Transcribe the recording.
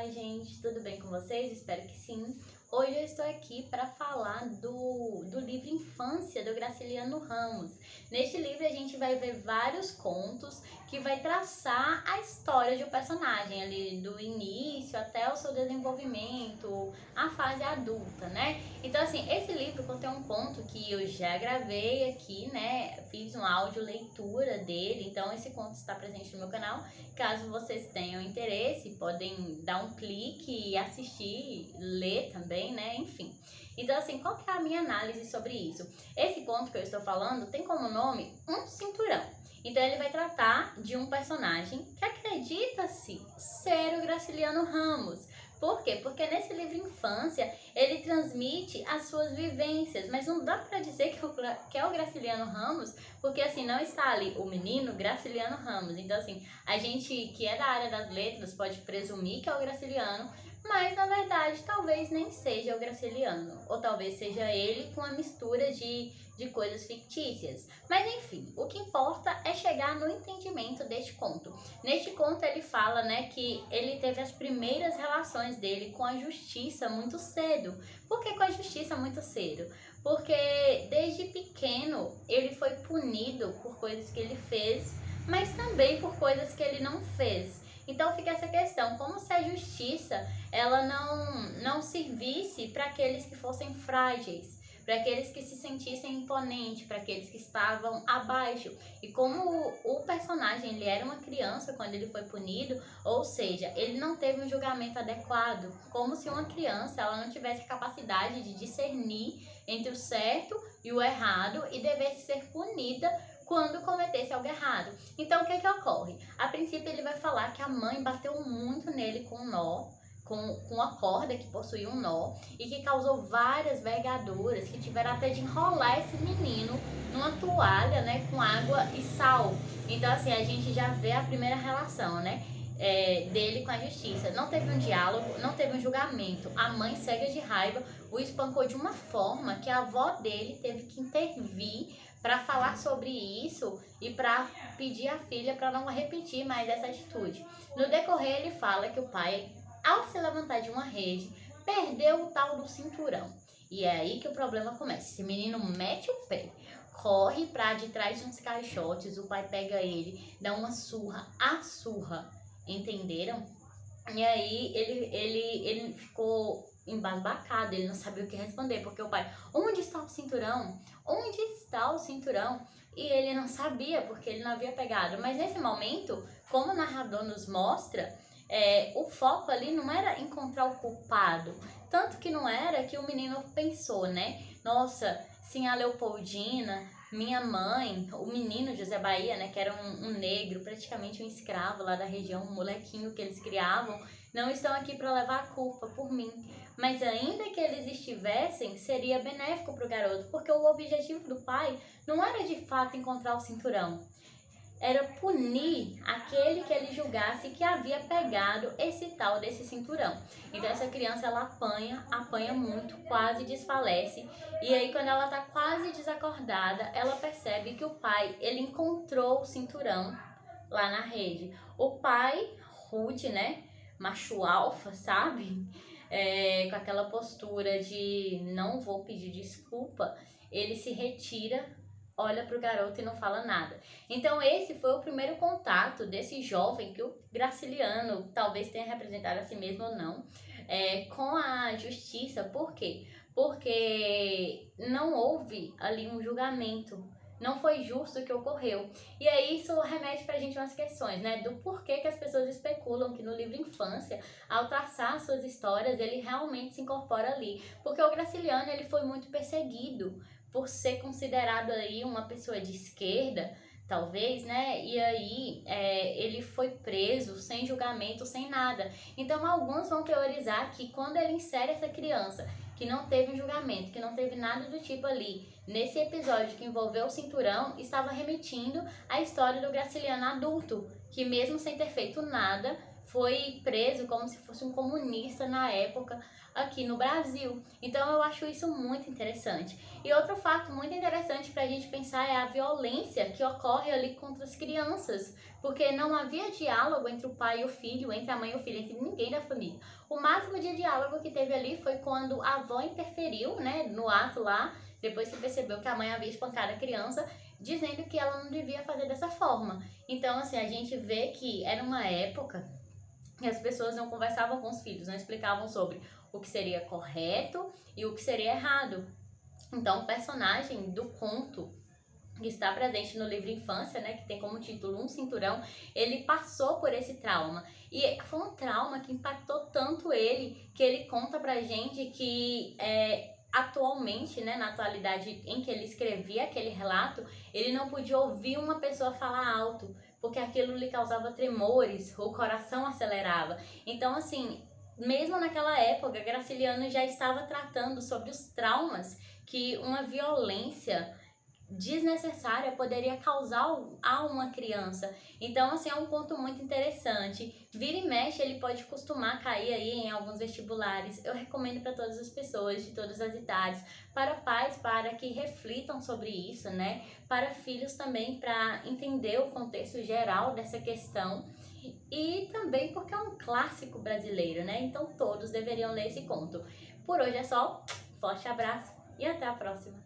Oi gente, tudo bem com vocês? Espero que sim. Hoje eu estou aqui para falar do livro Infância, do Graciliano Ramos. Neste livro a gente vai ver vários contos que vai traçar a história de um personagem ali, do início até o seu desenvolvimento, a fase adulta, né? Então assim, esse livro contém um conto que eu já gravei aqui, né? Fiz um áudio leitura dele, então esse conto está presente no meu canal. Caso vocês tenham interesse, podem dar um clique e assistir, ler também, né? Enfim. Então, assim, qual que é a minha análise sobre isso? Esse conto que eu estou falando tem como nome Um Cinturão. Então, ele vai tratar de um personagem que acredita-se ser o Graciliano Ramos. Por quê? Porque nesse livro Infância, ele transmite as suas vivências, mas não dá pra dizer que é o Graciliano Ramos, porque assim, não está ali o menino Graciliano Ramos. Então assim, a gente que é da área das letras pode presumir que é o Graciliano, mas na verdade talvez nem seja o Graciliano, ou talvez seja ele com a mistura de coisas fictícias. Mas enfim, o que importa é chegar no entendimento deste conto. Neste conto ele fala, né, que ele teve as primeiras relações dele com a justiça muito cedo. Por que com a justiça muito cedo? Porque desde pequeno ele foi punido por coisas que ele fez, mas também por coisas que ele não fez. Então fica essa questão, como se a justiça ela não servisse para aqueles que fossem frágeis, para aqueles que se sentissem imponentes, para aqueles que estavam abaixo. E como o personagem ele era uma criança quando ele foi punido, ou seja, ele não teve um julgamento adequado, como se uma criança ela não tivesse a capacidade de discernir entre o certo e o errado e devesse ser punida quando cometesse algo errado. Então o que que ocorre? A princípio ele vai falar que a mãe bateu muito nele com um nó, com a corda que possuía um nó e que causou várias vergaduras, que tiveram até de enrolar esse menino numa toalha, né, com água e sal. Então assim, a gente já vê a primeira relação, né, dele com a justiça. Não teve um diálogo, não teve um julgamento. A mãe, cega de raiva, o espancou de uma forma que a avó dele teve que intervir para falar sobre isso e para pedir à filha para não repetir mais essa atitude. No decorrer ele fala que o pai, ao se levantar de uma rede, perdeu o tal do cinturão. E é aí que o problema começa. Esse menino mete o pé, corre pra de trás de uns caixotes, o pai pega ele, dá uma surra, a surra, entenderam? E aí ele ficou embasbacado, ele não sabia o que responder, porque o pai, onde está o cinturão? Onde está o cinturão? E ele não sabia, porque ele não havia pegado. Mas nesse momento, como o narrador nos mostra, o foco ali não era encontrar o culpado, tanto que não era que o menino pensou, né? Nossa, sim, a Leopoldina, minha mãe, o menino José Bahia, né, que era um negro, praticamente um escravo lá da região, um molequinho que eles criavam, não estão aqui para levar a culpa por mim. Mas ainda que eles estivessem, seria benéfico para o garoto, porque o objetivo do pai não era de fato encontrar o cinturão, era punir aquele que ele julgasse que havia pegado esse tal desse cinturão. Então essa criança ela apanha muito, quase desfalece. E aí quando ela tá quase desacordada, ela percebe que o pai, ele encontrou o cinturão lá na rede. O pai, rude, né, macho alfa, sabe? Com aquela postura de não vou pedir desculpa, ele se retira, olha pro garoto e não fala nada. Então esse foi o primeiro contato desse jovem, que o Graciliano talvez tenha representado a si mesmo ou não, com a justiça. Por quê? Porque não houve ali um julgamento, não foi justo o que ocorreu. E aí isso remete pra gente umas questões, né, do porquê que as pessoas especulam que no livro Infância, ao traçar suas histórias, ele realmente se incorpora ali. Porque o Graciliano, ele foi muito perseguido por ser considerado aí uma pessoa de esquerda, talvez, né? E aí ele foi preso sem julgamento, sem nada. Então alguns vão teorizar que quando ele insere essa criança, que não teve um julgamento, que não teve nada do tipo ali, nesse episódio que envolveu o cinturão, estava remetindo à história do Graciliano adulto, que mesmo sem ter feito nada, foi preso como se fosse um comunista na época aqui no Brasil. Então eu acho isso muito interessante. E outro fato muito interessante para a gente pensar é a violência que ocorre ali contra as crianças, porque não havia diálogo entre o pai e o filho, entre a mãe e o filho, entre ninguém da família. O máximo de diálogo que teve ali foi quando a avó interferiu, né, no ato lá, depois que percebeu que a mãe havia espancado a criança, dizendo que ela não devia fazer dessa forma. Então, assim, a gente vê que era uma época que as pessoas não conversavam com os filhos, não explicavam sobre o que seria correto e o que seria errado. Então, o personagem do conto que está presente no livro Infância, né, que tem como título Um Cinturão, ele passou por esse trauma. E foi um trauma que impactou tanto ele, que ele conta pra gente que atualmente, né, na atualidade em que ele escrevia aquele relato, ele não podia ouvir uma pessoa falar alto, porque aquilo lhe causava tremores, o coração acelerava. Então, assim, mesmo naquela época, Graciliano já estava tratando sobre os traumas que uma violência desnecessária poderia causar a uma criança. Então, assim, é um ponto muito interessante. Vira e mexe, ele pode costumar cair aí em alguns vestibulares. Eu recomendo para todas as pessoas de todas as idades, para pais, para que reflitam sobre isso, né? Para filhos também, para entender o contexto geral dessa questão. E também porque é um clássico brasileiro, né? Então todos deveriam ler esse conto. Por hoje é só. Forte abraço e até a próxima.